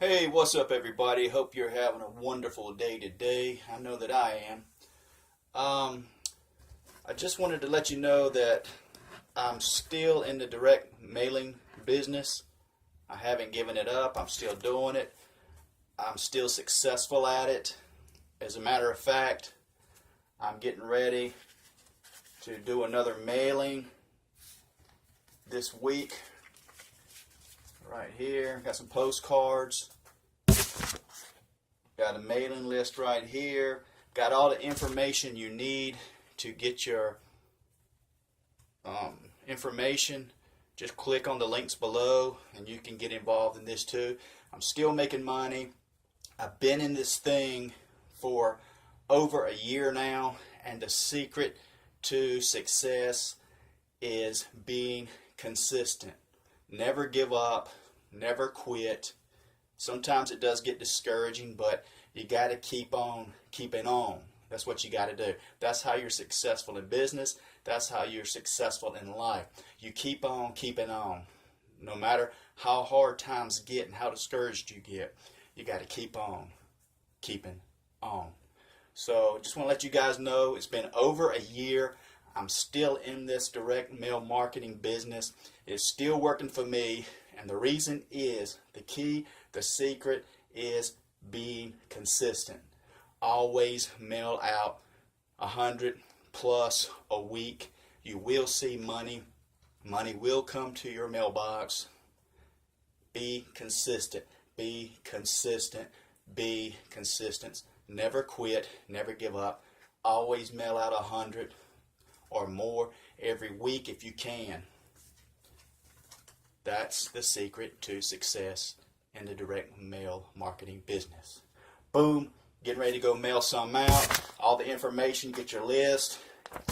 Hey, what's up, everybody? Hope you're having a wonderful day today. I know that I am. I just wanted to let you know that I'm still in the direct mailing business. I haven't given it up. I'm still doing it. I'm still successful at it. As a matter of fact, I'm getting ready to do another mailing this week. Right here, got some postcards. Got a mailing list right here. Got all the information you need to get your information. Just click on the links below and you can get involved in this too. I'm still making money. I've been in this thing for over a year now, and the secret to success is being consistent. Never give up, never quit. Sometimes it does get discouraging, but you got to keep on keeping on. That's what you got to do. That's how you're successful in business. That's how you're successful in life. You keep on keeping on. No matter how hard times get and how discouraged you get, you got to keep on keeping on. So just want to let you guys know it's been over a year. I'm still in this direct mail marketing business. It's still working for me. And the reason is, the key, the secret is being consistent. Always mail out 100 plus a week. You will see money. Money will come to your mailbox. Be consistent. Be consistent. Be consistent. Never quit. Never give up. Always mail out 100 or more every week if you can. That's the secret to success in the direct mail marketing business. Boom, getting ready to go mail some out. All the information, get your list,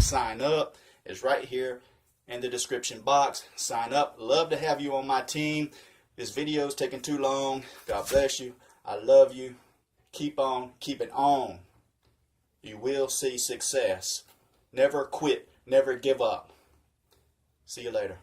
sign up, is right here in the description box. Sign up. Love to have you on my team. This video is taking too long. God bless you. I love you. Keep on keeping on. You will see success. Never quit. Never give up. See you later.